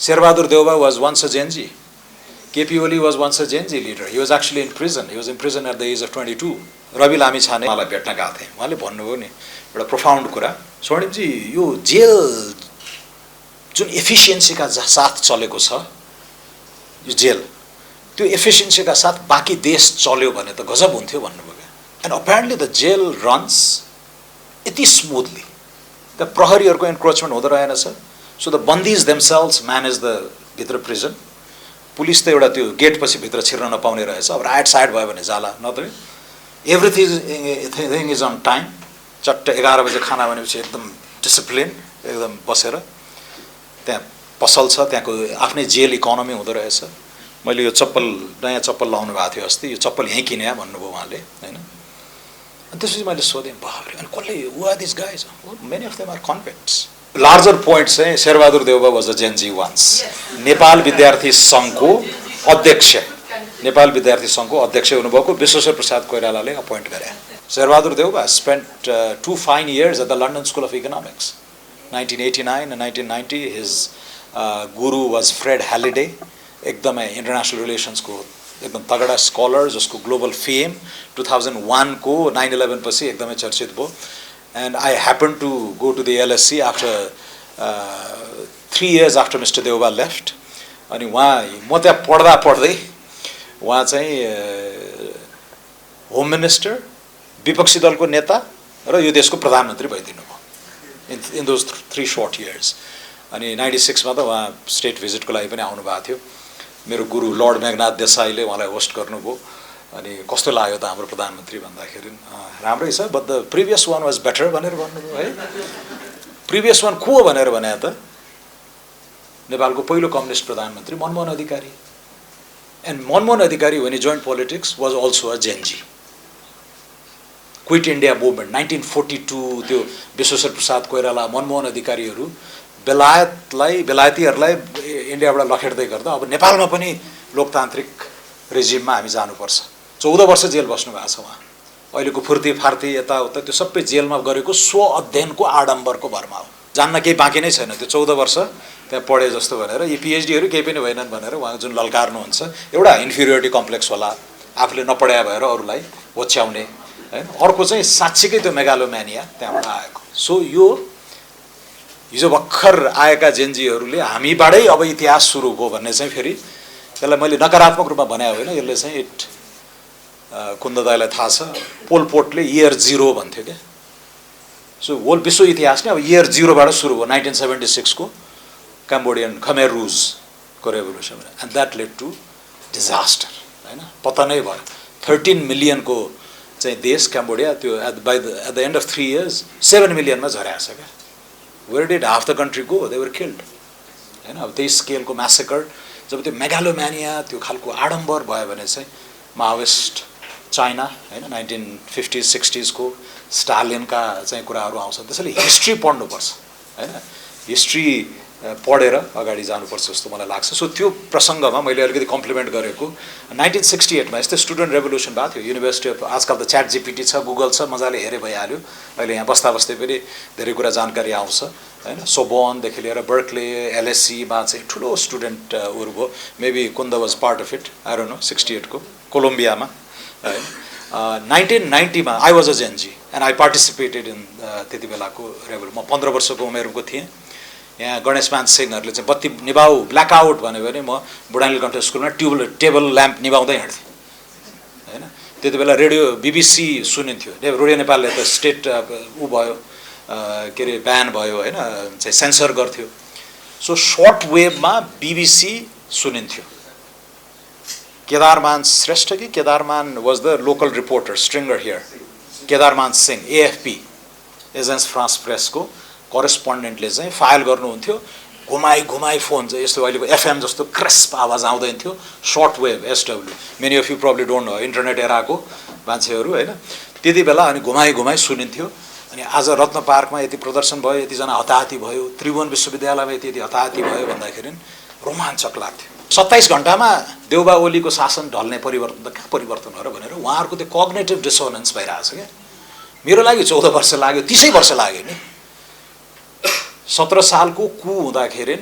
Sherbahadur Deuba was once a Gen Z. KP Oli was once a Gen Z leader. He was actually in prison. He was in prison at the age of 22. Ravi Lamichhane मलाई भेट्न गएको थिएँ. उहाँले भन्नुभयो नि एउटा profound कुरा, स्वर्णिमजी यो जेल जुन एफिसिएन्सीका साथ चलेको छ यो जेल, त्यो एफिसिएन्सीका साथ बाँकी देश चल्यो भने त गजब हुन्थ्यो भन्नुभयो क्या. And apparently the jail runs यति स्मुथली, द प्रहरीहरूको एन्क्रोचमेन्ट हुँदो रहेनछ. सो द बन्दीज देमसेल्भ्स म्यानेज द भित्र प्रिजन. पुलिस त एउटा त्यो गेट पछि भित्र छिर्न नपाउने रहेछ. अब राइट साइड भयो भने जाला, नत्र एभ्रिथिङ इज अन टाइम. चट्ट 11 बजे खाना भनेपछि एकदम डिसिप्लिन, एकदम बसेर. त्यहाँ पसल छ, त्यहाँको आफ्नै जेल इकोनोमी हुँदो रहेछ. मैले यो चप्पल, नयाँ चप्पल लाउनु भएको थियो अस्ति, यो चप्पल यहीँ किने भन्नुभयो उहाँले हैन. अनि त्यसपछि मैले सोधेँ, बाबरे अनि कसले who are this guys? Many of them are convicts. Larger point चाहिँ Sher Bahadur Deuba was a Gen Z ones. Nepal विद्यार्थी सङ्घको अध्यक्ष, नेपाल विद्यार्थी सङ्घको अध्यक्ष हुनुभएको विश्वेश्वर प्रसाद कोइरालाले अपोइन्ट गरे. Sher Bahadur Deuba spent 2 fine years at the London School of Economics. 1989 and 1990 his guru was Fred Halliday, एकदमै इन्टरनेसनल रिलेसन्सको एकदम तगडा स्कलर जसको ग्लोबल फेम 2001 को 9/11 पछि एकदमै चर्चित भयो. And I happened to go to the LSE after 3 years after Mr. Deuba left. अनि उहाँ म त्यहाँ पढ्दा पढ्दै उहाँ चाहिँ होम मिनिस्टर, विपक्षी दलको नेता र यो देशको प्रधानमन्त्री भइदिनु भयो इन दोज 3 short years. अनि 96 मा त उहाँ स्टेट भिजिटको लागि पनि आउनु भएको थियो. मेरो गुरु लर्ड मेघनाथ देसाईले उहाँलाई होस्ट गर्नुभयो. अनि कस्तो लाग्यो त हाम्रो प्रधानमन्त्री भन्दाखेरि राम्रै छ, but the previous one was better भनेर भन्नुभयो है. प्रिभियस वान को भनेर भने त नेपालको पहिलो कम्युनिस्ट प्रधानमन्त्री Manmohan Adhikari. And Manmohan Adhikari when he joined politics was also a Gen Z. Quit India movement 1942 त्यो विश्वेश्वर प्रसाद कोइराला, मनमोहन अधिकारीहरू बेलायतीहरूलाई इन्डियाबाट लखेट्दै गर्दा अब नेपालमा पनि लोकतान्त्रिक रेजिममा हामी जानुपर्छ. 14 वर्ष जेल बस्नु भएको छ उहाँ. अहिलेको फुर्ती फार्ती यताउता त्यो सबै जेलमा गरेको स्व अध्ययनको आडम्बरको भरमा हो. जान्न केही बाँकी नै छैन. त्यो 14 वर्ष त्यहाँ पढे जस्तो भनेर यी पिएचडीहरू केही पनि भएनन् भनेर उहाँ जुन ललकार्नुहुन्छ, एउटा इन्फिरियोरिटी कम्प्लेक्स होला, आफूले नपढ्या भएर अरूलाई होच्याउने हैन. अर्को चाहिँ साँच्चीकै त्यो मेगालोम्यानिया त्यहाँबाट आएको. सो यो हिजो भर्खर आएका जेनजीहरूले हामीबाटै अब इतिहास सुरु हो भन्ने चाहिँ फेरि त्यसलाई मैले नकारात्मक रूपमा भने होइन. यसले चाहिँ कुन्द दाइलाई थाहा छ, पोल पोटले इयर 0 भन्थ्यो क्या. सो होल विश्व इतिहास नै अब इयर 0 बाट सुरु भयो. 1976 को क्याम्बोडियन खमेर रुजको revolution. And that led to disaster हैन. पतनै भयो. 13 मिलियनको चाहिँ देश क्याम्बोडिया त्यो at the end of 3 years 7 मिलियनमा झरेको छ क्या. Where did half the country go? They were killed हैन. अब त्यही स्केलको म्यासेकर जब त्यो मेगालोम्यानिया त्यो खालको आडम्बर भयो भने चाहिँ माओइस्ट चाइना हैन 1950s 60s को स्टालिनका चाहिँ कुराहरू आउँछन्. त्यसैले हिस्ट्री पढ्नुपर्छ हैन. हिस्ट्री पढेर अगाडि जानुपर्छ जस्तो मलाई लाग्छ. सो त्यो प्रसङ्गमा मैले अलिकति कम्प्लिमेन्ट गरेको 1968 मा यस्तै स्टुडेन्ट रेभोल्युसन भएको थियो युनिभर्सिटी अफ. आजकल त च्याट जीपीटी छ, गुगल छ, मजाले हेरे भइहाल्यो. अहिले यहाँ बस्दा बस्दै पनि धेरै कुरा जानकारी आउँछ हैन. सोबोनदेखि लिएर बर्कले, LSE मा चाहिँ ठुलो स्टुडेन्ट उहरू भयो. Maybe Kunda was part of it, I don't know. 68 को कोलम्बियामा हैन. 1990 मा I was a Gen Z and I participated in त्यति बेलाको रेभोल्युसन. म 15 वर्षको उमेरको थिएँ. यहाँ गणेशमान सिंहहरूले चाहिँ बत्ती निभाऊ ब्ल्याकआउट भन्यो भने म बुढानील कण्ठ स्कुलमा टेबल ल्याम्प निभाउँदै हिँड्थेँ हैन. त्यति बेला रेडियो BBC सुनिन्थ्यो. रेडियो नेपालले त स्टेट ऊ भयो के अरे ब्यान भयो हैन, चाहिँ सेन्सर गर्थ्यो. सो सर्ट वेभमा BBC सुनिन्थ्यो. केदारमान श्रेष्ठ कि Kedarman was the local reporter stringer here. Kedarman Singh AFP agence France प्रेसको करेस्पोन्डेन्टले चाहिँ फाइल गर्नुहुन्थ्यो. घुमाई घुमाई फोन चाहिँ यस्तो अहिलेको FM जस्तो क्रिस्प आवाज आउँदैन थियो. Short wave SW. Many of you probably don't know, internet एराको मान्छेहरू हैन. त्यति बेला अनि घुमाई घुमाई सुनिन्थ्यो. अनि आज रत्न पार्कमा यति प्रदर्शन भयो, यतिजना हताहती भयो, त्रिभुवन विश्वविद्यालयमा यति हताहती भयो भन्दाखेरि रोमाञ्चक लाग्थ्यो. 27 घण्टामा देउबा ओलीको शासन ढल्ने परिवर्तन त कहाँ परिवर्तन हो र भनेर उहाँहरूको त्यो कग्नेटिभ डिसोनेन्स भइरहेछ क्या. मेरो लागि 14 वर्ष लाग्यो, 30 वर्ष लाग्यो नि. 17 सालको कु हुँदाखेरि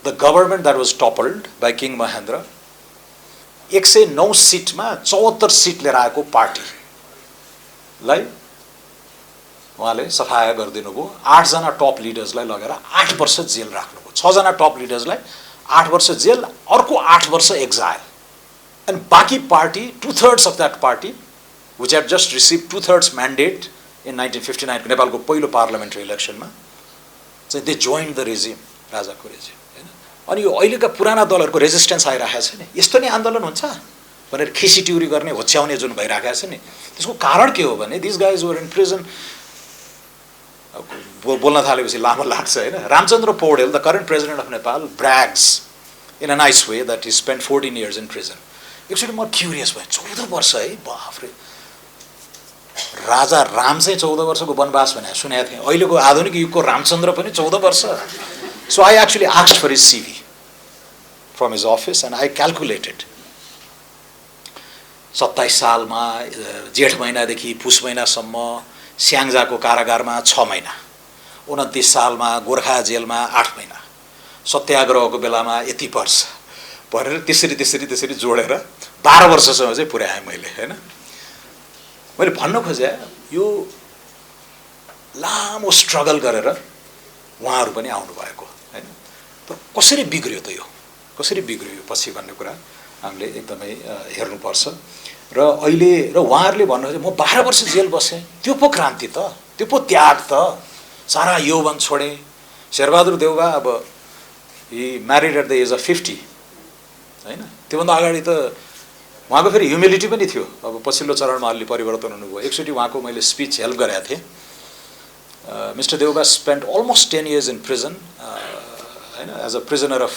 the government that was toppled by king Mahendra 109 सिटमा 74 सिट लिएर आएको पार्टीलाई उहाँले सफाया गरिदिनु भयो। 8 जना टप लिडर्सलाई लगेर 8 वर्ष जेल राख्नुभयो। 6 जना टप लिडर्सलाई 8 वर्ष जेल, अर्को 8 वर्ष एक्जाइल। एन्ड बाँकी party 2/3 of that party which head just receive 2/3 mandate in 1959 को नेपालको पहिलो पार्लियामेन्ट्री इलेक्सनमा चाहिँ दे जोइन द रेजिम, राजाको रेजिम हैन। अनि यो अहिलेका पुराना दलहरूको रेजिस्टेन्स आइरहेको छ नि, यस्तो नै आन्दोलन हुन्छ भनेर खिसीटिउरी गर्ने, होच्याउने जुन भइरहेको छ नि, त्यसको कारण के हो भने this guys were in prison. बोल्न थालेपछि लामो लाग्छ हैन। Ramchandra Paudel, the current president of Nepal, brags in a nice way that he spend 14 years in prison. Actually म क्युरियस भएँ, 14 वर्ष है, बाफरे। राजा राम चाहिँ 14 वर्षको वनवास भने सुनेको थिएँ, अहिलेको आधुनिक युगको रामचन्द्र पनि 14 वर्ष। So I actually asked for his CV from his office and I calculated 27 सालमा जेठ महिनादेखि पुस महिनासम्म स्याङ्जाको कारागारमा 6 महिना, 29 सालमा गोर्खा जेलमा 8 महिना, सत्याग्रहको बेलामा यति वर्ष भनेर त्यसरी जोडेर 12 वर्षसम्म चाहिँ पुर्याएँ मैले हैन। मैले भन्न खोजेँ यो लामो स्ट्रगल गरेर उहाँहरू पनि आउनुभएको हैन। तर कसरी बिग्रियो त यो, कसरी बिग्रियो पछि भन्ने कुरा हामीले एकदमै हेर्नुपर्छ। र अहिले र उहाँहरूले भन्नुहुन्छ म 12 वर्ष जेल बसेँ, त्यो पो क्रान्ति त, त्यो पो त्याग त, सारा यौवन छोडेँ। शेरबहादुर देउवा अब he married at the age of 50 हैन। त्योभन्दा अगाडि त उहाँको फेरि ह्युमिलिटी पनि थियो। अब पछिल्लो चरणमा अलि परिवर्तन हुनुभयो। एकचोटि उहाँको मैले स्पिच हेल्प गरेको थिएँ। Mister Deuba spend almost 10 years in prison हैन, एज अ प्रिजनर अफ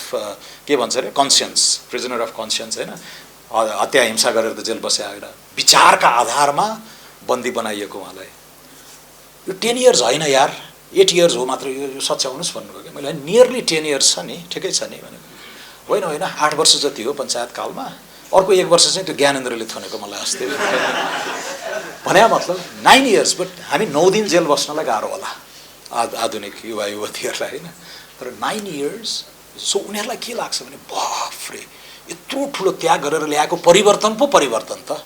के भन्छ अरे कन्सियन्स, प्रिजनर अफ कन्सियन्स हैन। हत्या हिंसा गरेर त जेल बसे आएर विचारका आधारमा बन्दी बनाइएको उहाँलाई। यो 10 years होइन यार, 8 years हो मात्र, यो सच्याउनुहोस् भन्नुभयो कि मैले। नियरली 10 years छ नि, ठिकै छ नि भनेको। होइन 8 वर्ष जति हो पञ्चायत कालमा, अर्को 1 वर्ष चाहिँ त्यो ज्ञानेन्द्रले थनेको मलाई अस्ति भने। मतलब 9 years, बट हामी 9 दिन जेल बस्नलाई गाह्रो होला आधुनिक युवा युवतीहरूलाई हैन। तर 9 years, सो उनीहरूलाई के लाग्छ भने बाफरे यत्रो ठुलो त्याग गरेर ल्याएको परिवर्तन पो परिवर्तन त।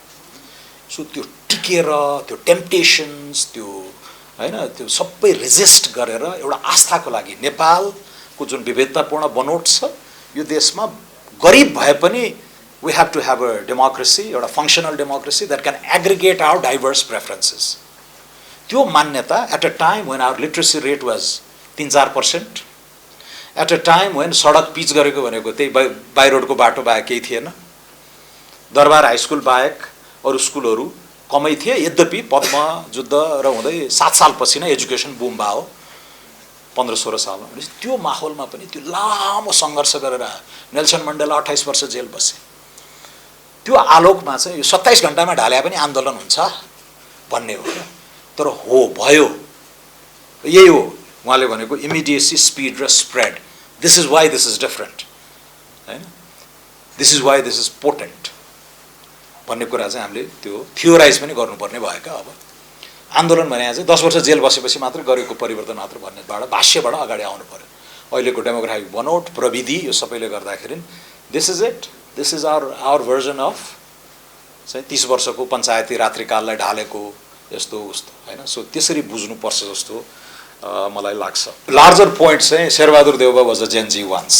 सो त्यो टिकेर त्यो टेम्पटेसन्स, त्यो हैन, त्यो सबै रेजिस्ट गरेर एउटा आस्थाको लागि नेपालको जुन विविधतापूर्ण बनोट छ यो देशमा, गरिब भए पनि we have to have a democracy, एउटा functional democracy that can aggregate our diverse preferences. त्यो मान्यता at a time when our literacy rate was 3-4%, at a time when सडक पिच गरेको भनेको त्यही बाई रोडको बाटो बाहेक केही थिएन, दरबार हाई स्कुल बाहेक अरू स्कुलहरू कमै थिए। यद्यपि पद्म युद्ध र हुँदै 7 सालपछि नै एजुकेसन बुम भयो 15-16 सालमा। त्यो माहौलमा पनि त्यो लामो सङ्घर्ष गरेर नेल्सन मण्डेला 28 वर्ष जेल बसे। त्यो आलोकमा चाहिँ यो 27 घण्टामा ढाले पनि आन्दोलन हुन्छ भन्ने हो। तर हो भयो, यही हो उहाँले भनेको इमिडिएसी, स्पिड र spread. This is why this is different हैन, this is why this is potent भन्ने कुरा चाहिँ हामीले त्यो थियोराइज पनि गर्नुपर्ने भयो क्या। अब आन्दोलन भने चाहिँ 10 वर्ष जेल बसेपछि मात्र गरेको परिवर्तन मात्र भन्नेबाट भाष्यबाट अगाडि आउनु पर्यो। अहिलेको डेमोग्राफिक बनोट, प्रविधि, यो सबैले गर्दाखेरि this is it, this is our version of चाहिँ 30 वर्षको पञ्चायती रात्रिकाललाई ढालेको यस्तो उस्तो हैन। सो त्यसरी बुझ्नुपर्छ जस्तो मलाई लाग्छ। लार्जर पोइन्ट चाहिँ Sher Bahadur Deuba was a Gen Z once.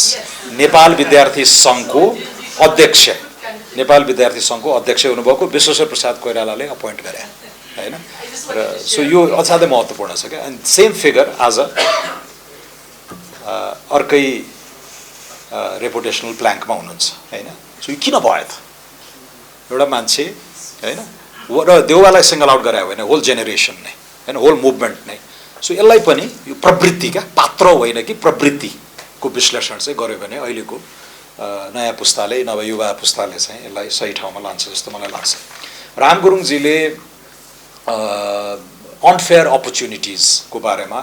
Nepal विद्यार्थी सङ्घको अध्यक्ष, नेपाल विद्यार्थी सङ्घको अध्यक्ष हुनुभएको विश्वेश्वर प्रसाद कोइरालाले अपोइन्ट गरे हैन। र सो यो असाध्यै महत्त्वपूर्ण छ क्या। एन्ड सेम फिगर आज अर्कै रेपुटेसनल प्ल्याङ्कमा हुनुहुन्छ हैन। सो यो किन भयो त? एउटा मान्छे हैन, र देउवालाई सिङ्गल आउट गरायो भने होल जेनेरेसन नै हैन, होल मुभमेन्ट नै। सो यसलाई पनि यो प्रवृत्ति क्या, पात्र होइन कि प्रवृत्तिको विश्लेषण चाहिँ गर्यो भने अहिलेको नयाँ पुस्ताले, नवयुवा पुस्ताले चाहिँ यसलाई सही ठाउँमा लान्छ जस्तो मलाई लाग्छ। राम गुरुङजीले अनफेयर अपर्च्युनिटिजको बारेमा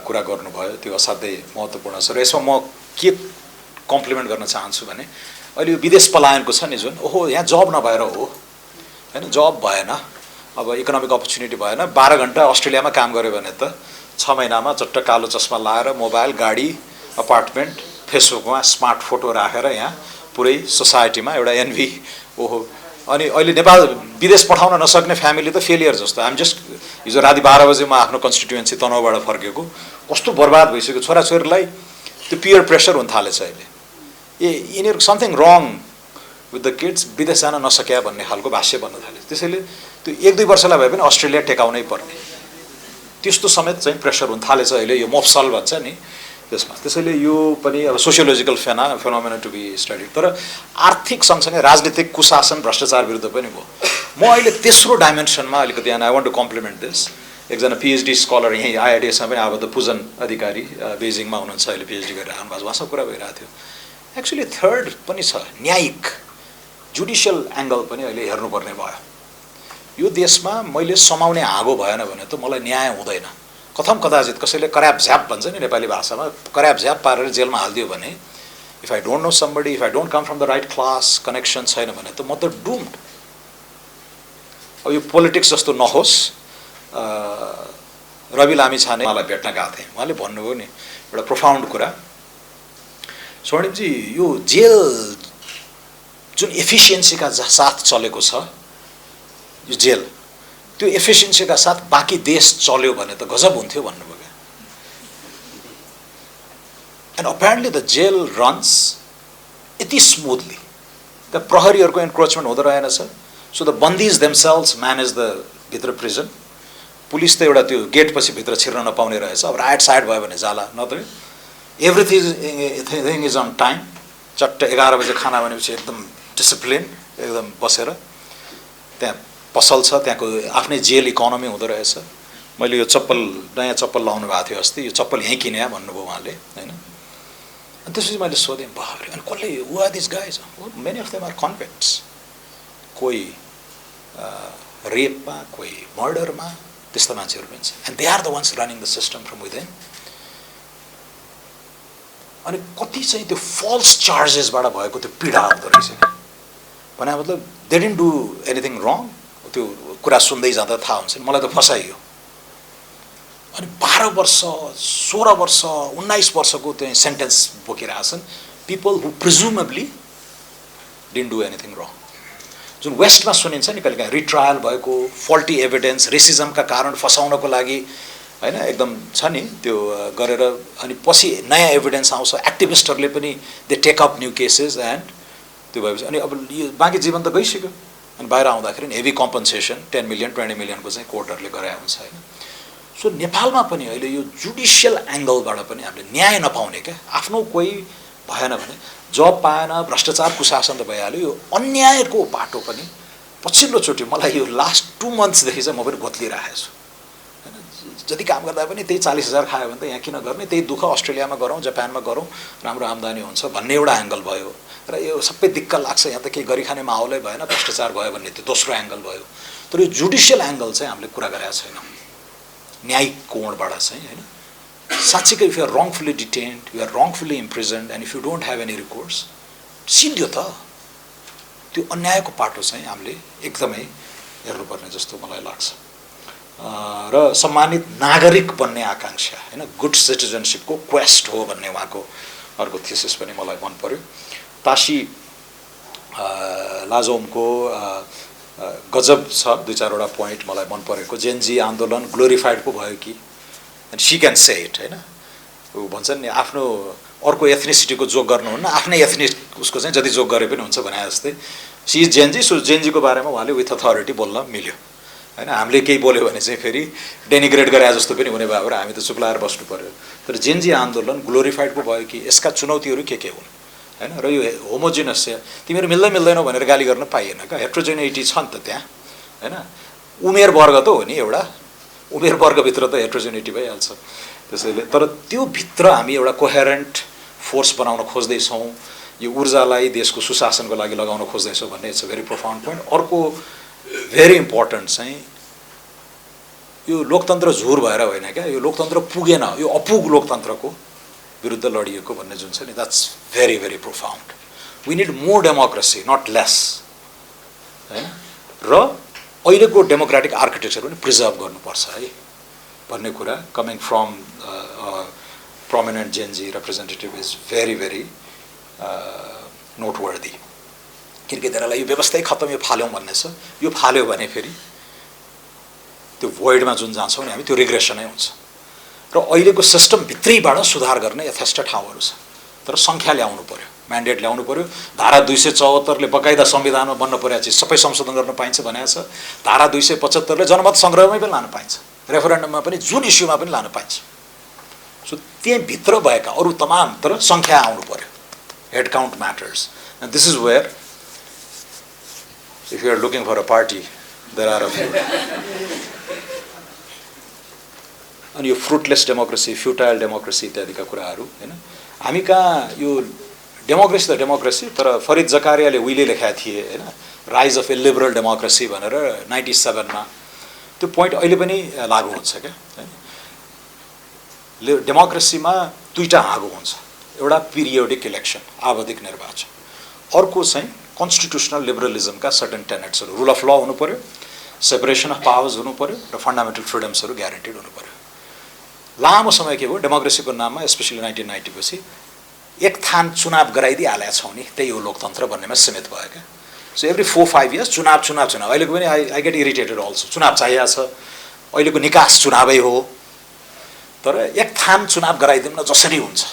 कुरा गर्नुभयो, त्यो असाध्यै महत्त्वपूर्ण छ। र यसमा म के कम्प्लिमेन्ट गर्न चाहन्छु भने अहिले यो विदेश पलायनको छ नि जुन, ओहो यहाँ जब नभएर हो हैन, जब भएन, अब इकोनोमिक अपर्च्युनिटी भएन, 12 घण्टा अस्ट्रेलियामा काम गर्यो भने त 6 महिनामा चट्ट कालो चस्मा लाएर मोबाइल, गाडी, अपार्टमेन्ट फेसबुकमा स्मार्ट फोटो राखेर यहाँ पुरै सोसाइटीमा एउटा एनभी ओहो। अनि अहिले नेपाल विदेश पठाउन नसक्ने फ्यामिली त फेलियर जस्तो। आइम जस्ट हिजो राति 12 बजे म आफ्नो कन्स्टिट्युएन्सी तनहुबाट फर्केको, कस्तो बर्बाद भइसक्यो। छोराछोरीलाई त्यो पियर प्रेसर हुन थालेछ अहिले। यिनीहरू something wrong with the kids, विदेश जान नसक्या भन्ने खालको भाष्य बन्न थाल्यो। त्यसैले त्यो 1-2 वर्षलाई भए पनि अस्ट्रेलिया टेकाउनै पर्ने त्यस्तो समेत चाहिँ प्रेसर हुन थालेछ अहिले। यो मफसल भन्छ नि त्यसमा। त्यसैले यो पनि अब sociological phenomena to be study. तर आर्थिक सँगसँगै राजनीतिक कुशासन भ्रष्टाचार विरुद्ध पनि भयो। म अहिले तेस्रो डाइमेन्सनमा अलिकति, and I want to compliment this, एकजना पिएचडी स्कलर यहीँ आइआइटिएसमा पनि आबद्ध पुजन अधिकारी बेजिङमा हुनुहुन्छ, अहिले पिएचडी गरेर आउनु भएको छ, उहाँसँग कुरा भइरहेको थियो। एक्चुअली थर्ड पनि छ, न्यायिक जुडिसियल एङ्गल पनि अहिले हेर्नुपर्ने भयो। यो देशमा मैले समाउने हाँगो भएन भने त मलाई न्याय हुँदैन। कथम कदाचित कसैले कराप झ्याप भन्छ नि नेपाली भाषामा, कराप झ्याप पारेर जेलमा हालिदियो भने, if I don't know somebody, if I don't come from the right class, connection छैन भने त म त डुम्ड। अब यो पोलिटिक्स जस्तो नहोस्। रवि लामिछाने मलाई भेट्न गएको थिएँ, उहाँले भन्नुभयो नि एउटा प्रोफाउन्ड कुरा, स्वर्णिमजी यो जेल जुन एफिसियन्सीका साथ चलेको छ, यो जेल त्यो एफिसियन्सीका साथ बाँकी देश चल्यो भने त गजब हुन्थ्यो भन्नुभयो क्या। And apparently the jail runs यति स्मुथली, त्यहाँ प्रहरीहरूको इन्क्रोचमेन्ट हुँदो रहेनछ। सो द बन्दीज देमसेल्भ्स म्यानेज द भित्र प्रिजन। पुलिस त एउटा त्यो गेटपछि भित्र छिर्न नपाउने रहेछ। अब राइट साइड भयो भने जाला, नत्र एभ्रिथिङ इज अन टाइम। चट्ट 11 बजे खाना भनेपछि एकदम डिसिप्लिन, एकदम बसेर त्यहाँ पसल छ, त्यहाँको आफ्नै जेल इकोनोमी हुँदो रहेछ। मैले यो चप्पल, नयाँ चप्पल लाउनु भएको थियो अस्ति, यो चप्पल यहीँ किने भन्नुभयो उहाँले, होइन। अनि त्यसपछि मैले सोधेँ, बाबरे, अनि कसले, who are this guys? Many of them are convicts. कोही रेपमा, कोही मर्डरमा, त्यस्ता मान्छेहरू पनि छ। And they are the ones running the system from within. अनि कति चाहिँ त्यो फल्स चार्जेसबाट भएको त्यो पीडा हुँदो रहेछ नि। भने मतलब दे डिडन्ट डु एनिथिङ रङ, त्यो कुरा सुन्दै जाँदा थाहा हुन्छ नि, मलाई त फसाइयो। अनि 12 वर्ष, 16 वर्ष, 19 वर्षको त्यो सेन्टेन्स बोकिरहेछन् people who presumably didn't do anything wrong. जुन वेस्टमा सुनिन्छ नि कहिलेकाहीँ रिट्रायल भएको, फल्टी एभिडेन्स, रेसिजमका कारण फसाउनको लागि, होइन, एकदम छ नि त्यो गरेर, अनि पछि नयाँ एभिडेन्स आउँछ, एक्टिभिस्टहरूले पनि they take up new cases, and त्यो भएपछि अनि अब यो बाँकी जीवन त गइसक्यो। अनि बाहिर आउँदाखेरि हेभी कम्पन्सेसन 10 मिलियन 20 मिलियनको चाहिँ कोर्टहरूले गराएको हुन्छ, होइन। सो नेपालमा पनि अहिले यो जुडिसियल एङ्गलबाट पनि हामीले न्याय नपाउने क्या। आफ्नो कोही भएन भने जब पाएन, भ्रष्टाचार कुशासन त भइहाल्यो, यो अन्यायको बाटो पनि पछिल्लोचोटि मलाई यो लास्ट 2 मन्थ्सदेखि चाहिँ म पनि गोत्लिरहेको छु, होइन। जति काम गर्दा पनि त्यही 40,000 खायो भने त यहाँ किन गर्ने, त्यही दुःख अस्ट्रेलियामा गरौँ, जापानमा गरौँ, राम्रो आम्दानी हुन्छ भन्ने एउटा एङ्गल भयो। र यो सबै दिक्क लाग्छ, यहाँ त केही गरिखाने माहौलै भएन, भ्रष्टाचार भयो भन्ने त्यो दोस्रो एङ्गल भयो। तर यो जुडिसियल एङ्गल चाहिँ हामीले कुरा गरेका छैनौँ, न्यायिक कोणबाट चाहिँ, होइन। साँच्चीकै if you are wrongfully detained, you are wrongfully imprisoned, and if you don't have any recourse, सिन्धियो त। त्यो अन्यायको पाटो चाहिँ हामीले एकदमै हेर्नुपर्ने जस्तो मलाई लाग्छ। र सम्मानित नागरिक बन्ने आकाङ्क्षा, होइन, गुड सिटिजनसिपको क्वेस्ट हो भन्ने उहाँको अर्को थिसिस पनि मलाई मन पर्यो। तासी लाजोमको गजब छ, 2-4वटा पोइन्ट मलाई मन परेको। जेनजी आन्दोलन ग्लोरिफाइड पो भयो कि, and she can say it, होइन। ऊ भन्छन् नि आफ्नो अर्को एथनिसिटीको जोग गर्नुहुन्न, आफ्नै एथनिक उसको चाहिँ जति जोग गरे पनि हुन्छ भने जस्तै। सी इज जेनजी, सो जेनजीको बारेमा उहाँले विथ अथोरिटी बोल्न मिल्यो, होइन। हामीले केही बोल्यो भने चाहिँ फेरि डेनिग्रेट गरे जस्तो पनि हुने भयो, हामी त चुप लाएर बस्नु पर्यो। तर जेनजी आन्दोलन ग्लोरिफाइड पो भयो कि, यसका चुनौतीहरू के हुन्, होइन। र यो होमोजिनस, तिमीहरू मिल्दैनौ भनेर गाली गर्न पाइएन क्या। हेट्रोजेनिटी छ नि त त्यहाँ, होइन। उमेर वर्ग त हो नि एउटा, उमेर वर्गभित्र त हेट्रोजेनिटी भइहाल्छ। त्यसैले तर त्यो भित्र हामी एउटा कोहेरेन्ट फोर्स बनाउन खोज्दैछौँ, यो ऊर्जालाई देशको सुशासनको लागि लगाउन खोज्दैछौँ भन्ने it's a very profound point. अर्को भेरी इम्पोर्टेन्ट चाहिँ यो लोकतन्त्र झुर भएर होइन क्या, यो लोकतन्त्र पुगेन, यो अपुग लोकतन्त्रको विरुद्ध लडिएको भन्ने जुन छ नि, that's very very profound. We need more democracy, not less, होइन। र अहिलेको डेमोक्रेटिक आर्किटेक्चर पनि प्रिजर्भ गर्नुपर्छ है भन्ने कुरा coming from prominent Gen Z representative is very, very noteworthy. किनकि त्यसलाई यो व्यवस्थै खत्तम यो फाल्यौँ भन्ने छ। यो फाल्यो भने फेरि त्यो voidमा जुन जान्छौँ नि हामी त्यो रिग्रेसनै हुन्छ। र अहिलेको सिस्टम भित्रैबाट सुधार गर्ने यथेष्ट ठाउँहरू छ। तर सङ्ख्या ल्याउनु पर्यो, म्यान्डेट ल्याउनु पर्यो। धारा 274 ले बकाइदा संविधानमा बन्न पर्या चिज सबै संशोधन गर्न पाइन्छ भनेको छ। धारा 275 ले जनमत सङ्ग्रहमै पनि लान पाइन्छ, रेफरेन्डममा पनि जुन इस्युमा पनि लान पाइन्छ। सो त्यही भित्र भएका अरु तमाम तर सङ्ख्या आउनु पर्यो। Head count matters and this is where if you are looking for a party there are a few अनि यो फ्रुटलेस डेमोक्रेसी, फ्युटाइल डेमोक्रेसी इत्यादिका कुराहरू हैन। हामी कहाँ यो डेमोक्रेसी त डेमोक्रेसी, तर फरिद जकारियाले उहिले लेखेका थिए हैन, rise of A liberal democracy भनेर 97 मा। त्यो पोइन्ट अहिले पनि लागू हुन्छ क्या हैन। डेमोक्रेसीमा दुईटा हाँगो हुन्छ, एउटा पिरियोडिक इलेक्सन आवधिक निर्वाचन, अर्को चाहिँ कन्स्टिट्युसनल लिबरलिजमका सर्टेन टेनेट्सहरू, रुल अफ ल हुनु पर्यो, सेपरेसन अफ पावर्स हुनु पर्यो र फन्डामेन्टल फ्रिडम्सहरू ग्यारेन्टेड हुनु पर्यो। लामो समय के भयो डेमोक्रेसीको नाममा स्पेशली 1990 पछि एक थान चुनाव गराइदिइहालेका छौँ नि, त्यही हो लोकतन्त्र भन्नेमा सीमित भयो क्या। सो एभ्री 4-5 इयर्स चुनाव चुनाव चुनाव। अहिलेको पनि आई गेट इरिटेटेड अल्सो, चुनाव चाहिएको छ, अहिलेको निकास चुनावै हो, तर एक थान चुनाव गराइदिउँ न जसरी हुन्छ,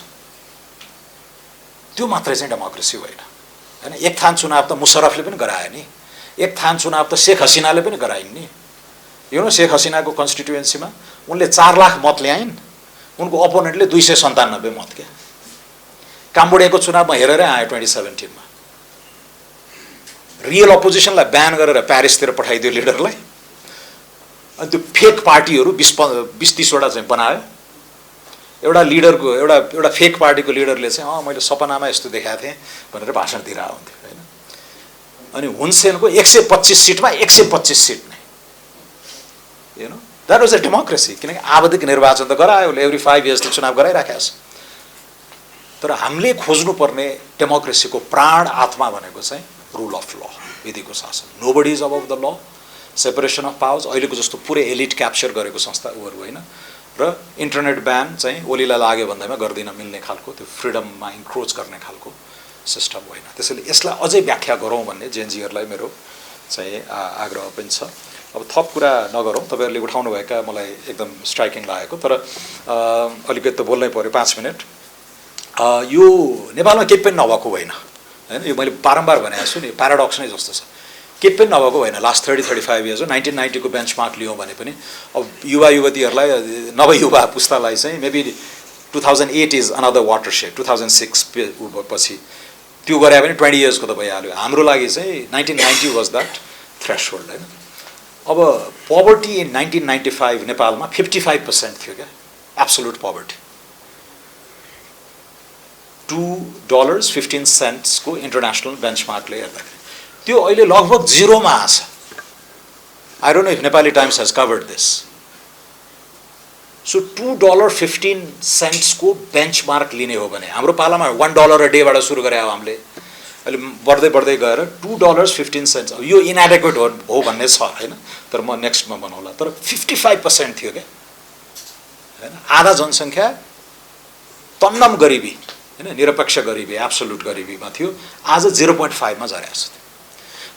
त्यो मात्रै चाहिँ डेमोक्रेसी होइन हैन। एक थान चुनाव त मुशर्रफले पनि गरायो नि, एक थान चुनाव त शेख हसिनाले पनि गराइन् नि। यो शेख हसिनाको कन्स्टिट्युएन्सीमा उनले 4 लाख मत ल्याइन्, उनको अपोनेन्टले 297 मत क्या। काम्बोडियाको चुनावमा हेरेरै आयो 2017 मा। रियल अपोजिसनलाई ब्यान गरेर प्यारिसतिर पठाइदियो लिडरलाई, अनि त्यो फेक पार्टीहरू 20-30 वटा चाहिँ बनायो। एउटा लिडरको एउटा फेक पार्टीको लिडरले चाहिँ मैले सपनामा यस्तो देखाएको थिएँ भनेर भाषण दिइरहेको हुन्थ्यो हैन। अनि हुनसेनको 125 सिटमा 125 सिट नै, you know that was a democracy. किनकि आवधिक निर्वाचन त गरायो, एभ्री 5 इयर्स त चुनाव गराइराखेको छ। तर हामीले खोज्नुपर्ने डेमोक्रेसीको प्राण आत्मा भनेको चाहिँ रुल अफ ल, विधिको शासन। Nobody is अबभ the law, separation of powers, अहिलेको जस्तो पुरै एलिट क्याप्चर गरेको संस्थाहरू होइन, र इन्टरनेट ब्यान चाहिँ ओलीलाई लाग्यो भन्दैमा गर्दिन मिल्ने खालको त्यो फ्रिडममा इन्क्रोच गर्ने खालको सिस्टम होइन। त्यसैले यसलाई अझै व्याख्या गरौँ भन्ने जेनजीहरूलाई मेरो चाहिँ आग्रह पनि छ। अब थप कुरा नगरौँ, तपाईँहरूले उठाउनुभएका मलाई एकदम स्ट्राइकिङ लागेको, तर अलिकति त बोल्नै पर्यो 5 मिनट। यो नेपालमा केही पनि नभएको होइन हैन। यो मैले बारम्बार भनेको छु नि, प्याराडक्स नै जस्तो छ। केही पनि नभएको होइन। लास्ट 30-35 इयर्स हो। 1990 को बेन्चमार्क लियौँ भने पनि अब युवा युवतीहरूलाई, नवयुवा पुस्तालाई चाहिँ मेबी 2008 इज अनदर वाटरसेड, 2006 पछि त्यो गरे पनि 20 इयर्सको त भइहाल्यो। हाम्रो लागि चाहिँ 1990 वाज द्याट थ्रेसहोल्ड हैन। अब पोभर्टी इन 1995 नेपालमा 55% थियो क्या, एब्सोल्युट पोभर्टी। $2.15 को इन्टरनेसनल बेन्चमार्कले हेर्दाखेरि त्यो अहिले लगभग 0 मा आछ। I don't know if Nepali times has covered this. So $2.15 को बेन्चमार्क लिने हो भने हाम्रो पालामा $1 a डे बाट सुरु गरे हो हामीले, अहिले बढ्दै बढ्दै गएर $2.15। अब यो इनएडेक्वेट हो भन्ने छ हैन, तर म नेक्स्टमा बनाउला। तर 55% थियो क्या हैन। आधा जनसङ्ख्या तन्नम गरिबी हैन, निरपेक्ष गरिबी, एब्सोल्युट गरिबीमा थियो। आज 0.5 मा झरेको छ।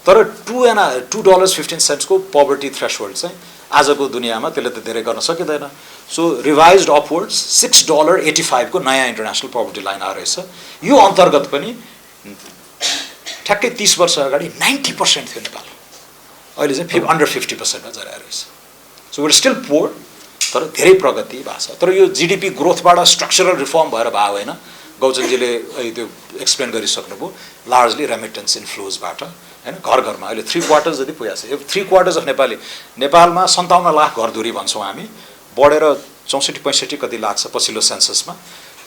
तर $2.15 को पोभर्टी थ्रेसहोल्ड चाहिँ आजको दुनियाँमा त्यसले त धेरै गर्न सकिँदैन। सो रिभाइज्ड अपवर्ड्स $6.85 को नयाँ इन्टरनेसनल पोभर्टी लाइन आइरहेछ। यो अन्तर्गत पनि ठ्याक्कै 30 वर्ष अगाडि 90% थियो नेपाल, अहिले चाहिँ अन्डर 50% मा झरेको रहेछ। सो वी आर स्टिल पोर, तर धेरै प्रगति भएको छ। तर यो जीडीपी ग्रोथबाट स्ट्रक्चरल रिफर्म भएर भयो होइन। गौचनजीले त्यो एक्सप्लेन गरिसक्नुभयो। लार्जली रेमिटेन्स इन्फ्लोजबाट हैन, घर घरमा अहिले 3/4 जति पुगेको छ। यो 3/4 अफ नेपालमा 57 लाख घरधुरी भन्छौँ हामी, बढेर 64-65 कति लाख छ पछिल्लो सेन्ससमा।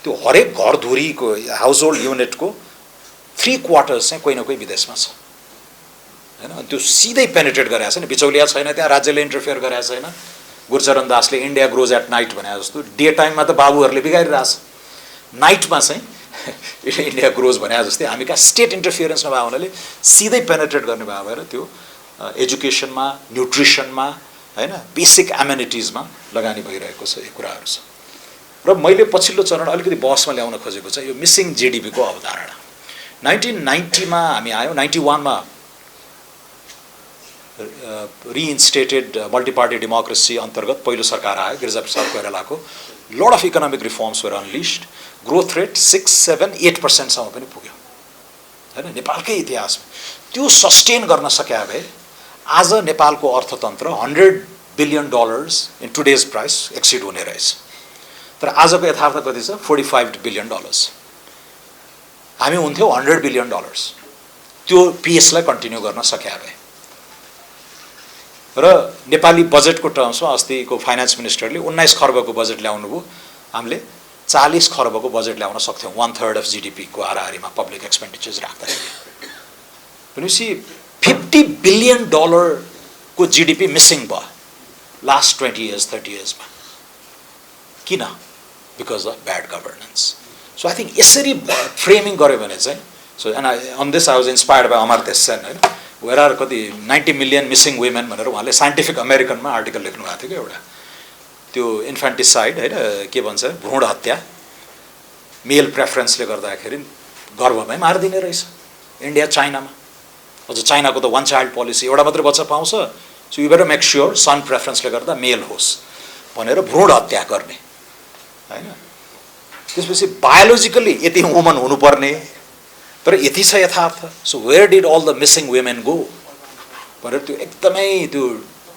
त्यो हरेक घरधुरीको हाउस होल्ड युनिटको 3/4 चाहिँ कोही न कोही विदेशमा छ हैन। अनि त्यो सिधै पेनिट्रेट गरेको छ नि, बिचौलिया छैन त्यहाँ, राज्यले इन्टरफेयर गरेको छैन। गुरचरण दासले इन्डिया ग्रोज एट नाइट भने जस्तो डे टाइममा त बाबुहरूले बिगारिरहेछ, नाइटमा चाहिँ इन्डिया ग्रोज भने जस्तै हामी कहाँ स्टेट इन्टरफियरेन्स नभएको हुनाले सिधै पेनिट्रेट गर्ने भयो भएर त्यो एजुकेसनमा, न्युट्रिसनमा हैन, बेसिक एमेनिटिजमा लगानी भइरहेको छ। यो कुराहरू छ। र मैले पछिल्लो चरण अलिकति बहसमा ल्याउन खोजेको चाहिँ यो मिसिङ जिडिपीको अवधारणा। 1990 मा हामी आयौँ, 91 मा रिइन्स्टेटेड मल्टी पार्टी डेमोक्रेसी अन्तर्गत पहिलो सरकार आयो गिरिजाप्रसाद कोइरालाको। Lot of economic reforms were unleashed, growth rate 6-7-8% सम्म पनि पुग्यो हैन नेपालकै इतिहासमा। त्यो सस्टेन गर्न सके भए आज नेपालको अर्थतन्त्र $100 billion in today's price exceed हुने रहेछ। तर आजको यथार्थ कति छ? $45 बिलियन। हामी हुन्थ्यौँ $100 बिलियन। त्यो पेसलाई कन्टिन्यू गर्न सके भए। र नेपाली बजेटको टर्म्समा अस्तिको फाइनान्स मिनिस्टरले 19 खर्बको बजेट ल्याउनु भयो, हामीले 40 खर्बको बजेट ल्याउन सक्थ्यौँ 1/3 अफ जिडिपी को हाराहारीमा पब्लिक एक्सपेन्डिचर्स राख्दाखेरि। भनेपछि $50 बिलियन को जिडिपी मिसिङ भयो लास्ट 20 years 30 years मा। किन? Because of bad governance. So I think यसरी फ्रेमिङ गर्यो भने चाहिँ, so and on this I was inspired by Amartya Sen होइन, वेयर आर कति 90 मिलियन मिसिङ वुमेन भनेर उहाँले साइन्टिफिक अमेरिकनमा आर्टिकल लेख्नु भएको थियो क्या एउटा। त्यो इन्फेन्टिसाइड होइन, के भन्छ, भ्रूण हत्या मेल प्रेफरेन्सले गर्दाखेरि गर्भमै मारिदिने रहेछ इन्डिया चाइनामा। अझ चाइनाको त 1 चाइल्ड पोलिसी, एउटा मात्रै बच्चा पाउँछ, so you better make sure son प्रेफरेन्सले गर्दा मेल होस् भनेर भ्रूण हत्या गर्ने होइन। त्यसपछि बायोलोजिकली यति वुमन हुनुपर्ने, तर यति छ यथार्थ। So where did all the missing women go भनेर त्यो एकदमै त्यो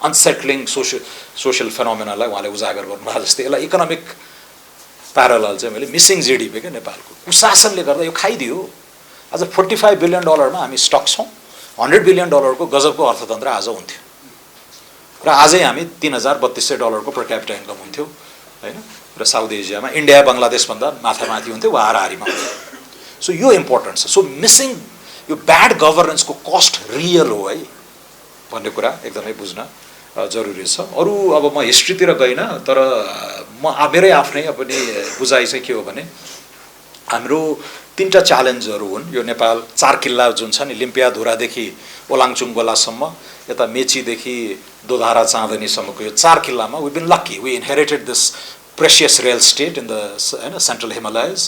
अनसेटलिङ सोसियल फेनोमेनालाई उहाँले उजागर गर्नुभयो जस्तै। यसलाई इकोनोमिक प्यारलल चाहिँ मैले मिसिङ जिडिपी क्या नेपालको कुशासनले गर्दा यो खाइदियो। आज $45 बिलियन मा हामी स्टक छौँ। $100 बिलियन को गजबको अर्थतन्त्र आज हुन्थ्यो र आजै हामी $3,332 को पर क्यापिटा इन्कम हुन्थ्यो होइन। र साउथ एसियामा इन्डिया बङ्गलादेशभन्दा माथि हुन्थ्यो वा हाराहारीमा हुन्थ्यो। सो यो इम्पोर्टेन्ट छ। सो मिसिङ यो ब्याड गभर्नेन्सको कस्ट रियल हो है भन्ने कुरा एकदमै बुझ्न जरुरी छ। अरू अब म हिस्ट्रीतिर गइनँ, तर म मेरै आफ्नै पनि बुझाइ चाहिँ के हो भने हाम्रो 3टा च्यालेन्जहरू हुन्। यो नेपाल 4 किल्ला जुन छ नि, लिम्पियाधुरादेखि ओलाङचुङ गोलासम्म, यता मेचीदेखि दोधारा चाँदनीसम्मको यो 4 किल्लामा we been lucky, we inherited this precious real estate in the होइन central Himalayas,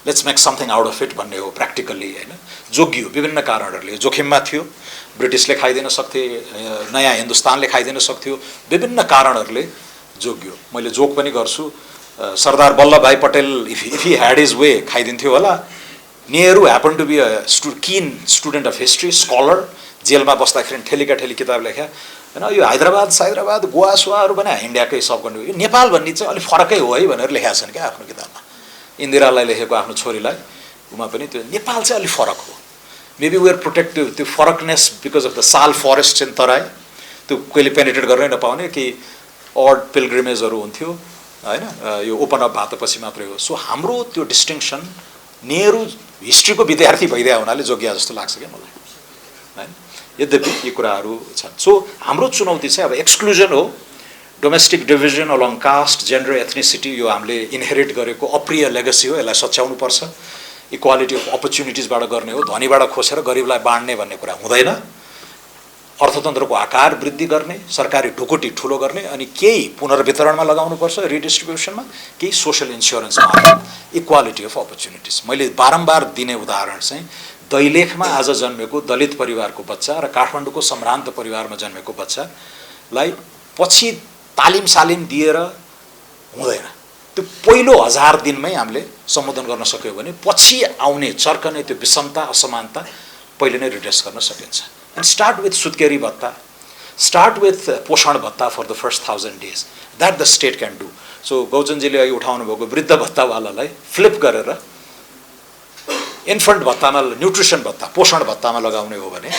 let's make something out of it भन्ने हो प्र्याक्टिकल्ली होइन। जोगियो विभिन्न कारणहरूले, जोखिममा थियो, ब्रिटिसले खाइदिन सक्थे, नयाँ हिन्दुस्तानले खाइदिन सक्थ्यो, विभिन्न कारणहरूले जोगियो। मैले जोक पनि गर्छु, Sardar Vallabhbhai Patel if he had his way खाइदिन्थ्यो होला। Nehru happen to be a keen student of history, scholar, जेलमा बस्दाखेरि ठेलीका ठेली किताब लेख्या होइन। यो हैदराबाद गोवा सुवाहरू पनि इन्डियाकै सबकन्ट्री, यो नेपाल भन्ने चाहिँ अलिक फरकै हो है भनेर लेखेका छन् क्या आफ्नो किताबमा। इन्दिरालाई लेखेको आफ्नो छोरीलाई उमा पनि त्यो नेपाल चाहिँ अलिक फरक हो। मेबी वेयर प्रोटेक्टिभ, त्यो फरकनेस बिकज अफ द साल फरेस्ट इन तराई, त्यो कहिले पेनिट्रेट गर्नै नपाउने कि अड पिलग्रिमेजहरू हुन्थ्यो होइन। यो ओपन अप भएपछि मात्रै हो। सो हाम्रो त्यो डिस्टिङसन नेहरू हिस्ट्रीको विद्यार्थी भइदिया हुनाले जोगिया जस्तो लाग्छ क्या मलाई होइन। यद्यपि यी कुराहरू छन्। सो हाम्रो चुनौती चाहिँ अब एक्सक्लुजन हो, domestic division along caste, gender, ethnicity, यो हामीले इनहेरिट गरेको अप्रिय लेगेसी हो। यसलाई सच्याउनुपर्छ। इक्वालिटी अफ अपर्च्युनिटिजबाट गर्ने हो, धनीबाट खोसेर गरिबलाई बाँड्ने भन्ने कुरा हुँदैन। अर्थतन्त्रको आकार वृद्धि गर्ने, सरकारी ढुकुटी ठुलो गर्ने, अनि केही पुनर्वितरणमा लगाउनुपर्छ, रिडिस्ट्रिब्युसनमा, केही सोसियल इन्स्योरेन्समा, इक्वालिटी अफ अपर्च्युनिटिज। मैले बारम्बार दिने उदाहरण चाहिँ दैलेखमा आज जन्मेको दलित परिवारको बच्चा र काठमाडौँको सम्भ्रान्त परिवारमा जन्मेको बच्चालाई पछि तालिम सालिम दिएर हुँदैन। त्यो पहिलो 1000 दिनमै हामीले सम्बोधन गर्न सक्यो भने पछि आउने चर्कने त्यो विषमता, असमानता पहिले नै रिड्रेस गर्न सकिन्छ। एन्ड स्टार्ट विथ सुत्केरी भत्ता, स्टार्ट विथ पोषण भत्ता for the first 1000 days, that the state can do. So गौचनजीले अघि उठाउनु भएको वृद्ध भत्तावालालाई फ्लिप गरेर इन्फन्ट भत्तामा, न्युट्रिसन भत्ता, पोषण भत्तामा लगाउने हो भने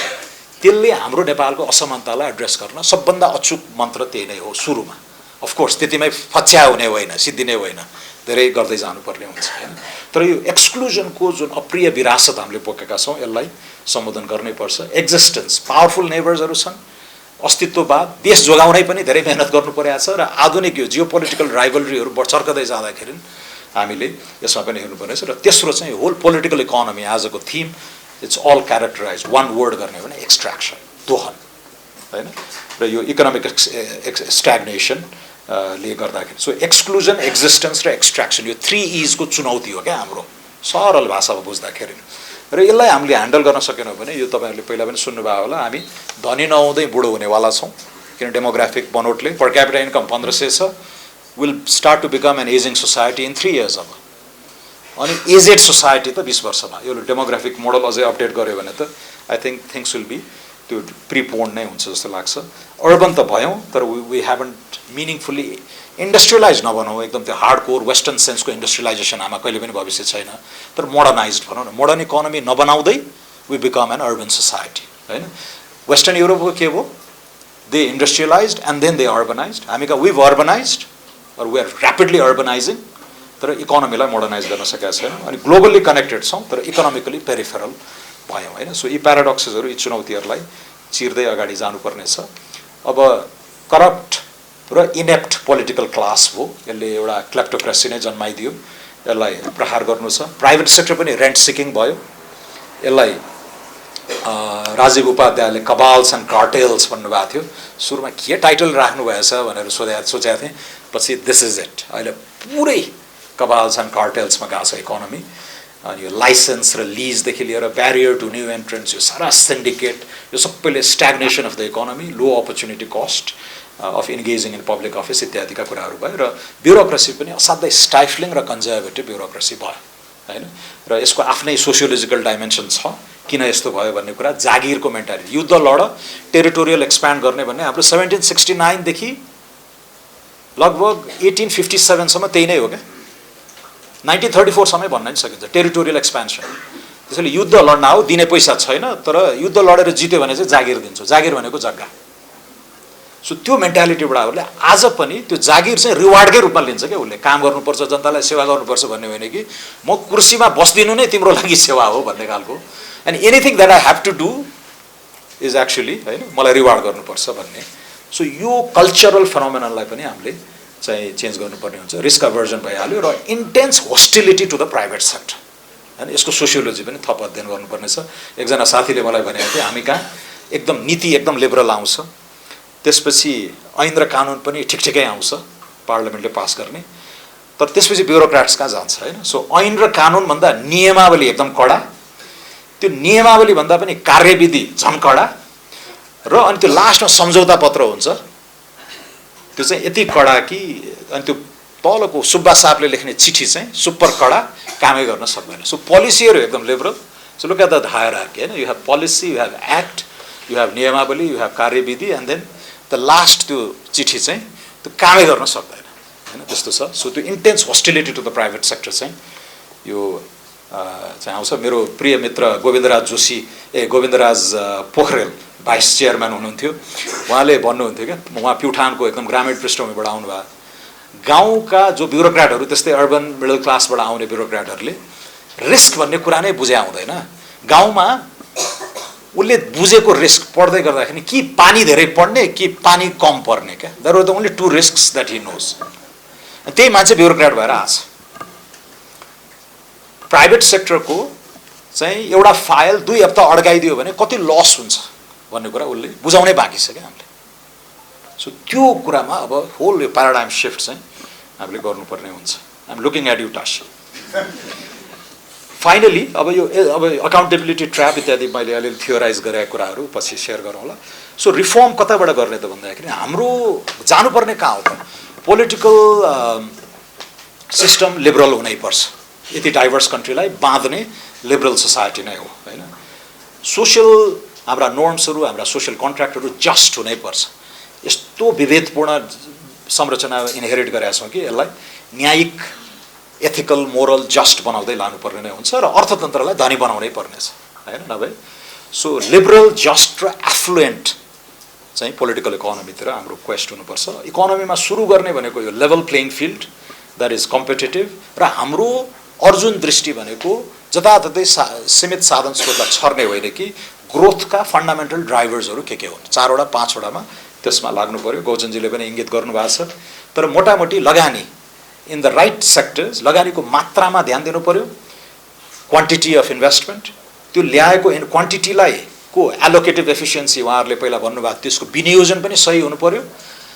त्यसले हाम्रो नेपालको असमानतालाई एड्रेस गर्न सबभन्दा अचुक मन्त्र त्यही नै हो सुरुमा। अफकोर्स त्यतिमै फच्या हुने होइन, सिद्धिने होइन, धेरै गर्दै जानुपर्ने हुन्छ होइन। तर यो एक्सक्लुजनको जुन अप्रिय विरासत हामीले बोकेका छौँ यसलाई सम्बोधन गर्नै पर्छ। एक्जिस्टेन्स, पावरफुल नेबर्सहरू छन्, अस्तित्ववाद, देश जोगाउनै पनि धेरै मेहनत गर्नु परेको छ र आधुनिक यो जियो पोलिटिकल राइभलरीहरू चर्कदै जाँदाखेरि हामीले यसमा पनि हेर्नुपर्नेछ। र तेस्रो चाहिँ होल पोलिटिकल इकोनोमी आजको theme, it's all characterize one word गर्ने हो भने एक्सट्र्याक्सन, दोहन होइन। र यो इकोनोमिक स्ट्याग्नेसन ले गर्दाखेरि सो एक्सक्लुजन एक्जिस्टेन्स र एक्सट्र्याक्सन यो 3 E's को चुनौती हो क्या हाम्रो सरल भाषामा बुझ्दाखेरि र यसलाई हामीले ह्यान्डल गर्न सकेनौँ भने यो तपाईहरुले पहिला पनि सुन्नुभयो होला हामी धनी नहुँदै बुढो हुनेवाला छौँ किन डेमोग्राफिक बनोटले पर क्यापिटा इन्कम 1500 छ will start to become an ageing society in 3 years अब अनि एजेड सोसाइटी त 20 वर्षमा यो डेमोग्राफिक मोडल अझै अपडेट गर्यो भने त I think things will be त्यो प्रिपोन्ड नै हुन्छ जस्तो लाग्छ अर्बन त भयौँ तर वी हेभन्ट मिनिङफुल्ली इन्डस्ट्रियलाइज नबनाऊ एकदम त्यो हार्डकोर वेस्टर्न सेन्सको इन्डस्ट्रियलाइजेसन हामा कहिले पनि भविष्य छैन तर मोडर्नाइज्ड भनौँ न मोडर्न इकोनोमी नबनाउँदै we become an urban society हैन वेस्टर्न युरोपको के भयो they industrialised and then they urbanised हामी कहाँ we urbanised or we are rapidly urbanizing तर इकोनोमीलाई मोडर्नाइज गर्न सकेका छैनौँ अनि ग्लोबली कनेक्टेड छौँ तर इकोनोमिकली पेरिफेरल भयौँ हैन सो यी प्याराडक्सेसहरू यी चुनौतीहरूलाई चिर्दै अगाडि जानुपर्नेछ अब करप्ट र इनेप्ट पोलिटिकल क्लास हो यसले एउटा क्लेप्टोक्रेसी नै जन्माइदियो यसलाई प्रहार गर्नु छ प्राइभेट सेक्टर पनि रेन्ट सिकिङ भयो यसलाई राजीव उपाध्यायले कबाल्स एन्ड कार्टेल्स भन्नुभएको थियो सुरुमा के टाइटल राख्नु भएछ भनेर सोचेको थिएँ पछि दिस इज इट अहिले पुरै कबाल्स एन्ड कार्टेल्समा गएको छ इकोनोमी अनि यो लाइसेन्स र लिजदेखि लिएर ब्यारियर टु न्यू एन्ट्रेन्स यो सारा सिन्डिकेट यो सबैले stagnation of the economy low opportunity cost of engaging in public office इत्यादिका कुराहरू भयो र ब्युरोक्रेसी पनि असाध्यै स्टाइफलिङ र कन्जर्भेटिभ ब्युरोक्रेसी भयो हैन र यसको आफ्नै सोसियोलोजिकल डाइमेन्सन छ किन यस्तो भयो भन्ने कुरा जागिरको मेन्टालिटी युद्ध लड टेरिटोरियल एक्सप्यान्ड गर्ने भन्ने हाम्रो 1769 देखि लगभग 1857 सम्म त्यही नै हो क्या 1934 सम्म भन्न नि सकिन्छ टेरिटोरियल एक्सप्यान्सन त्यसैले युद्ध लड्न हो दिने पैसा छैन तर युद्ध लडेर जित्यो भने चाहिँ जागिर दिन्छ जागिर भनेको जग्गा सो त्यो मेन्टालिटीबाट उसले आज पनि त्यो जागिर चाहिँ रिवार्डकै रूपमा लिन्छ क्या उसले काम गर्नुपर्छ जनतालाई सेवा गर्नुपर्छ भन्ने होइन कि म कुर्सीमा बस्दिनु नै तिम्रो लागि सेवा हो भन्ने खालको and anything that I have to do is actually होइन मलाई रिवार्ड गर्नुपर्छ भन्ने सो यो कल्चरल फेनोमेननलाई पनि हामीले चाहिँ चेन्ज गर्नुपर्ने हुन्छ रिस्क अभर्जन भइहाल्यो र intense hostility to the private sector होइन यसको सोसियोलोजी पनि थप अध्ययन गर्नुपर्ने छ एकजना साथीले मलाई भनेको थियो हामी कहाँ एकदम नीति एकदम लिबरल आउँछ त्यसपछि ऐन र कानुन पनि ठिकठिकै आउँछ पार्लियामेन्टले पास गर्ने तर त्यसपछि ब्युरोक्राट्स कहाँ जान्छ होइन सो ऐन र कानुन भन्दा नियमावली एकदम कडा त्यो नियमावली भन्दा पनि कार्यविधि झन् कडा र अनि त्यो लास्टमा सम्झौता पत्र हुन्छ त्यो चाहिँ यति कडा कि अनि त्यो तलको सुब्बा साहबले लेख्ने चिठी चाहिँ सुपर कडा कामै गर्न सक्दैन सो पोलिसीहरू एकदम liberal so look at the hierarchy हैन you have policy you have act you have नियमावली यु हेभ कार्यविधि एन्ड देन द लास्ट त्यो चिठी चाहिँ त्यो कामै गर्न सक्दैन हैन त्यस्तो छ सो त्यो intense hostility to the private sector चाहिँ यो चाहिँ आउँछ मेरो प्रिय मित्र गोविन्दराज पोखरेल भाइस चेयरम्यान हुनुहुन्थ्यो उहाँले भन्नुहुन्थ्यो क्या उहाँ प्युठानको एकदम ग्रामीण पृष्ठभूमिबाट आउनुभयो गाउँका जो ब्युरोक्राटहरू त्यस्तै अर्बन मिडल क्लासबाट आउने ब्युरोक्राटहरूले रिस्क भन्ने कुरा नै बुझे आउँदैन गाउँमा उसले बुझेको रिस्क पढ्दै गर्दाखेरि कि पानी धेरै पर्ने कि पानी कम पर्ने क्या there are the only two risks that he knows त्यही मान्छे ब्युरोक्राट भएर आछ प्राइभेट सेक्टरको चाहिँ एउटा फाइल 2 हप्ता अड्काइदियो भने कति लस हुन्छ भन्ने कुरा उसले बुझाउनै बाँकी छ क्या हामीले सो त्यो कुरामा अब होल यो प्याराडाइम सिफ्ट चाहिँ हामीले गर्नुपर्ने हुन्छ I am looking at you टासी फाइनली अब अकाउन्टेबिलिटी ट्र्याप इत्यादि मैले अलिअलि थियोराइज गरेका कुराहरू पछि सेयर गरौँला सो रिफर्म कताबाट गर्ने त भन्दाखेरि हाम्रो जानुपर्ने कहाँ हो त पोलिटिकल सिस्टम लिबरल हुनैपर्छ यति डाइभर्स कन्ट्रीलाई बाँध्ने लिबरल सोसाइटी नै हो होइन सोसियल हाम्रा नोर्म्सहरू हाम्रा सोसियल कन्ट्र्याक्टहरू जस्ट हुनैपर्छ यस्तो विभेदपूर्ण संरचना इनहेरिट गरेका छौँ कि यसलाई न्यायिक एथिकल मोरल जस्ट बनाउँदै लानुपर्ने नै हुन्छ र अर्थतन्त्रलाई धनी बनाउनै पर्नेछ हैन नभए सो लिबरल जस्ट र एफ्लुएन्ट चाहिँ पोलिटिकल इकोनोमीतिर हाम्रो क्वेस्ट हुनुपर्छ इकोनोमीमा सुरु गर्ने भनेको यो level playing field that is competitive र हाम्रो अर्जुन दृष्टि भनेको जताततै सीमित साधन स्रोतलाई छर्ने होइन कि ग्रोथका फन्डामेन्टल ड्राइभर्सहरू के हुन् 4 वटा 5 वटामा त्यसमा लाग्नु पर्यो गौचनजीले पनि इङ्गित गर्नुभएको छ तर मोटामोटी लगानी इन द राइट सेक्टर्स लगानीको मात्रामा ध्यान दिनु पर्यो क्वान्टिटी अफ इन्भेस्टमेन्ट त्यो ल्याएको इन क्वान्टिटीलाई को एलोकेटिभ एफिसियन्सी उहाँहरूले पहिला भन्नुभएको त्यसको विनियोजन पनि सही हुनु पर्यो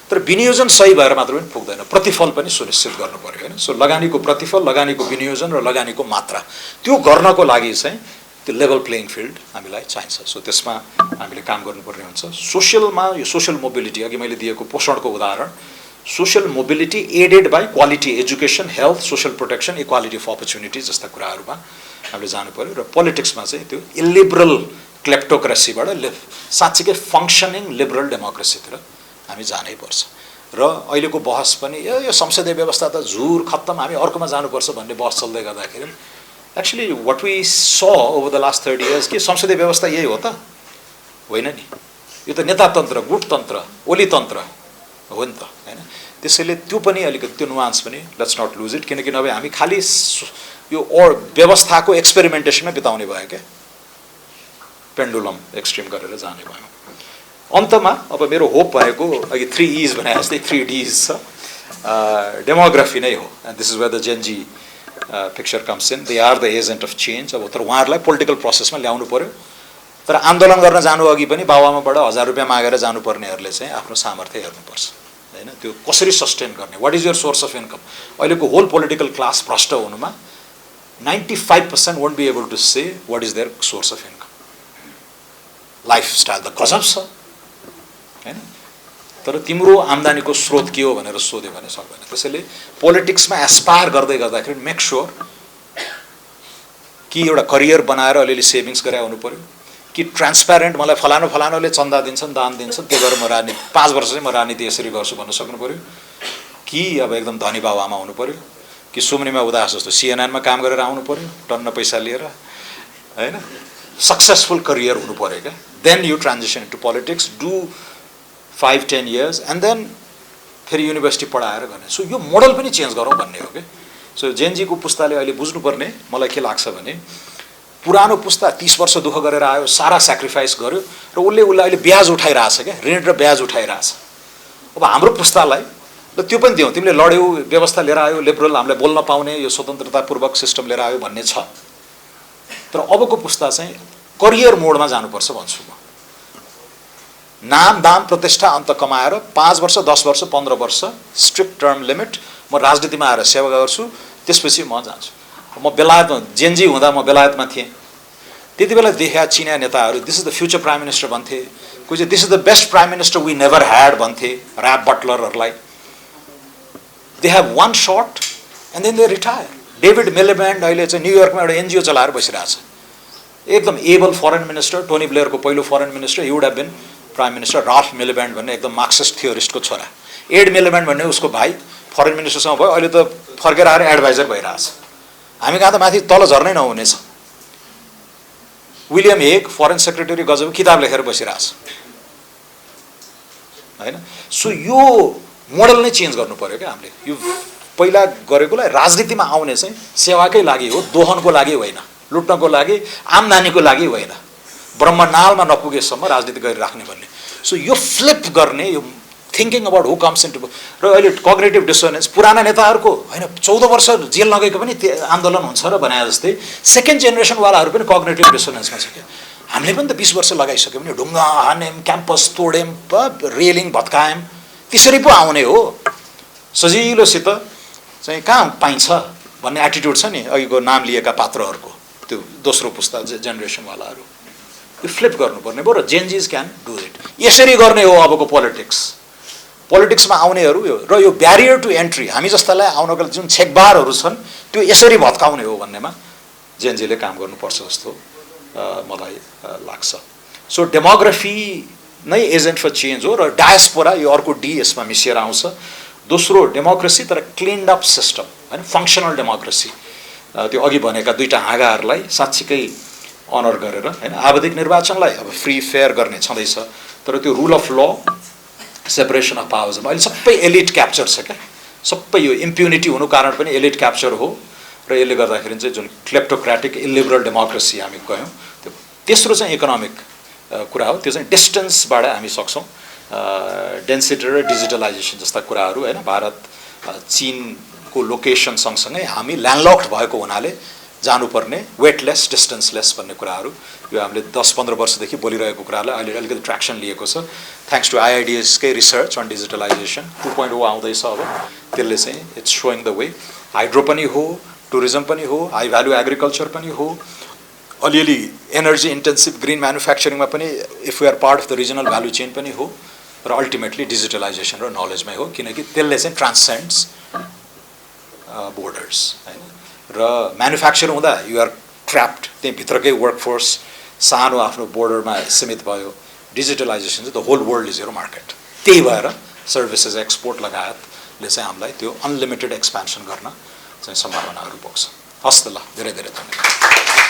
तर विनियोजन सही भएर मात्र पनि पुग्दैन, प्रतिफल पनि सुनिश्चित गर्नु पर्यो हैन। सो लगानीको प्रतिफल, लगानीको विनियोजन र लगानीको मात्रा त्यो गर्नको लागि चाहिँ त्यो लेभल प्लेइङ फिल्ड हामीलाई चाहिन्छ। सो त्यसमा हामीले काम गर्नुपर्ने हुन्छ। सोशलमा यो सोशल मोबिलिटी, अघि मैले दिएको पोषणको उदाहरण, social mobility aided by quality education, health, social protection, equality of opportunity जस्ता कुराहरूमा हामीले जानु पर्यो। र पोलिटिक्समा चाहिँ त्यो इलिबरल क्लेप्टोक्रेसीबाट साँच्चीकै फङ्सनिङ लिबरल डेमोक्रेसीतिर हामी जानै पर्छ। र अहिलेको बहस पनि यो संसदीय व्यवस्था त झुर खत्तम, हामी अर्कोमा जानुपर्छ भन्ने बहस चल्दै गर्दाखेरि एक्चुअली वाट वी स ओभर द लास्ट 30 years कि संसदीय व्यवस्था यही हो त? होइन नि, यो त नेतातन्त्र, गुटतन्त्र, ओलीतन्त्र हो नि त हैन। त्यसैले त्यो पनि अलिकति त्यो नुआन्स पनि लेट्स नट लुज इट, किनकि नभए हामी खालि यो व्यवस्थाको एक्सपेरिमेन्टेसनमा बिताउने भयो क्या, पेन्डुलम एक्सट्रिम गरेर जाने भयो। अन्तमा अब मेरो होप भएको अघि 3 E's भने जस्तै 3 D's छ, डेमोग्राफी नै हो। And this is where the Gen Z picture comes in, they are the agent of change. अब तर उहाँहरूलाई पोलिटिकल प्रोसेसमा ल्याउनु पर्यो। तर आन्दोलन गर्न जानु अघि पनि बाबुआमाबाट 1000 रुपियाँ मागेर जानुपर्नेहरूले चाहिँ आफ्नो सामर्थ्य हेर्नुपर्छ हैन। त्यो कसरी सस्टेन गर्ने, what is your source of income. अहिलेको होल पोलिटिकल क्लास भ्रष्ट हुनुमा 95% won't be able to say what is their source of income. Lifestyle त गजब छ हैन, तर तिम्रो आम्दानीको स्रोत के हो भनेर सोध्यो भने सक्दैन। त्यसैले पोलिटिक्समा एस्पायर गर्दै गर्दाखेरि मेक श्योर कि एउटा करियर बनाएर अलिअलि सेभिङ्स गरे हुनु पर्यो, कि ट्रान्सप्यारेन्ट मलाई फलानु फलानुले चन्दा दिन्छन्, दान दिन्छन्, त्यो गरेर म राजनीति 5 वर्ष चाहिँ म राजनीति यसरी गर्छु भन्न सक्नु पर्यो, कि अब एकदम धनी बाबुआमा हुनु पर्यो, कि सुमनिमा उदास जस्तो CNN मा काम गरेर आउनु पर्यो टन्न पैसा लिएर हैन। सक्सेसफुल करियर हुनु पर्यो क्या। Then you transition into politics, do 5-10 years and then फेरि युनिभर्सिटी पढाएर गर्ने। सो यो मोडल पनि चेन्ज गरौँ भन्ने हो क्या। सो जेनजीको पुस्ताले अहिले बुझ्नुपर्ने मलाई के लाग्छ भने, पुरानो पुस्ता 30 वर्ष दुःख गरेर आयो, सारा सेक्रिफाइस गर्यो र उसले अहिले ब्याज उठाइरहेछ क्या, ऋण र ब्याज उठाइरहेछ। अब हाम्रो पुस्तालाई ल त्यो पनि दिउँ, तिमीले लड्यौ, व्यवस्था लिएर आयो, लिबरल हामीलाई बोल्न पाउने यो स्वतन्त्रतापूर्वक सिस्टम लिएर आयो भन्ने छ। तर अबको पुस्ता चाहिँ करियर मोडमा जानुपर्छ भन्छु म। नाम दाम प्रतिष्ठा अन्त कमाएर 5 वर्ष 10 वर्ष 15 वर्ष स्ट्रिक्ट टर्म लिमिट म राजनीतिमा आएर सेवा गर्छु, त्यसपछि म जान्छु। म बेलायतमा जेनजी हुँदा म बेलायतमा थिएँ, त्यति बेला देखा चिनिया नेताहरू this is the future prime minister भन्थे, कोही चाहिँ this is the best prime minister we never had भन्थे ऱ्याप बटलरहरूलाई। They have one shot and then they retire. David Miliband अहिले चाहिँ न्युयोर्कमा एउटा एनजिओ चलाएर बसिरहेछ, एकदम एबल फरेन मिनिस्टर, टोनी ब्लेयरको पहिलो foreign minister, he would have been prime minister. Ralph Miliband भन्ने एकदम मार्क्सिस्ट थियोरिस्टको छोरा, एड मिलिब्यान्ड भन्ने उसको भाइ फरेन मिनिस्टरसँग भयो, अहिले त फर्केर आएर एडभाइजर भइरहेछ। हामी कहाँ त माथि तल झर्नै नहुनेछ। विलियम हेग फरेन सेक्रेटरी गजब किताब लेखेर बसिरहेछ हैन। सो यो मोडल नै चेन्ज गर्नु पर्यो क्या हामीले। यो पहिला गरेकोलाई राजनीतिमा आउने चाहिँ सेवाकै लागि हो, दोहनको लागि होइन, लुट्नको लागि, आम्दानीको लागि होइन, ब्रह्मनालमा नपुगेसम्म राजनीति गरिराख्ने भन्ने। सो यो फ्लिप गर्ने, यो thinking about who comes into, र अहिले कग्निटिभ डिसोनेन्स पुराना नेताहरूको होइन 14 वर्ष जेल नगएको पनि आन्दोलन हुन्छ र भने जस्तै सेकेन्ड जेनेरेसनवालाहरू पनि कग्निटिभ डिसोनेन्समा छ क्या। हामीले पनि त 20 वर्ष लगाइसक्यौँ नि, ढुङ्गा हान्यौँ, क्याम्पस तोड्यौँ, रेलिङ भत्कायौँ, त्यसरी पो आउने हो। सजिलोसित चाहिँ कहाँ पाइन्छ भन्ने एटिट्युड छ नि अघिको नाम लिएका पात्रहरूको, त्यो दोस्रो पुस्ता जेनेरेसनवालाहरू। यो फ्लिप गर्नुपर्ने भयो र जेनजिज क्यान डु इट। यसरी गर्ने हो अबको पोलिटिक्स। पोलिटिक्समा आउनेहरू र यो ब्यारियर टु एन्ट्री हामी जस्तालाई आउनको जुन छेकबारहरू छन् त्यो यसरी भत्काउने हो भन्नेमा जेनजीले काम गर्नुपर्छ जस्तो मलाई लाग्छ। सो डेमोग्राफी नै एजेन्ट फर चेन्ज हो, र डायस्पोरा यो अर्को डी यसमा मिसिएर आउँछ। दोस्रो डेमोक्रेसी तर क्लिन्ड अप सिस्टम होइन, फङ्सनल डेमोक्रेसी। त्यो अघि भनेका दुईटा हाँगाहरूलाई साँच्चीकै अनर गरेर होइन, आवधिक निर्वाचनलाई अब फ्री फेयर गर्ने छँदैछ, तर त्यो रुल अफ ल, सेपरेसन अफ पावर्समा अहिले सबै एलिट क्याप्चर छ क्या। सबै यो इम्प्युनिटी हुनु कारण पनि एलिट क्याप्चर हो, र यसले गर्दाखेरि चाहिँ जुन क्लेप्टोक्रेटिक इलिबरल डेमोक्रेसी हामी गयौँ त्यो। तेस्रो चाहिँ इकोनोमिक कुरा हो, त्यो चाहिँ डिस्टेन्सबाट हामी सक्छौँ। डेन्सिटी र डिजिटलाइजेसन जस्ता कुराहरू होइन, भारत चीनको लोकेसन सँगसँगै हामी ल्यान्डलक्ड भएको हुनाले जानुपर्ने वेटलेस डिस्टेन्सलेस भन्ने कुराहरू यो हामीले 10-15 वर्षदेखि बोलिरहेको कुरालाई अहिले अलिकति ट्र्याक्सन लिएको छ थ्याङ्क्स टु आइआइडिएसकै रिसर्च अन डिजिटलाइजेसन 2.0 आउँदैछ अब त्यसले चाहिँ it's showing the way hydro पनि हो टुरिज्म पनि हो हाई भ्यालु एग्रिकल्चर पनि हो अलिअलि एनर्जी इन्टेन्सिभ ग्रिन म्यानुफ्याक्चरिङमा पनि if we are part of the regional value chain पनि हो र अल्टिमेटली डिजिटलाइजेसन र नलेजमै हो किनकि त्यसले चाहिँ ट्रान्सेन्ड्स बोर्डर्स हैन र म्यानुफ्याक्चर हुँदा यु आर ट्र्याप्ड त्यही भित्रकै वर्कफोर्स सानो आफ्नो बोर्डरमा सीमित भयो डिजिटलाइजेसन चाहिँ the whole world is your market त्यही भएर सर्भिसेस एक्सपोर्ट लगायतले चाहिँ हामीलाई त्यो अनलिमिटेड एक्सपेन्सन गर्न चाहिँ सम्भावनाहरू पुग्छ हस् त ल धेरै धेरै धन्यवाद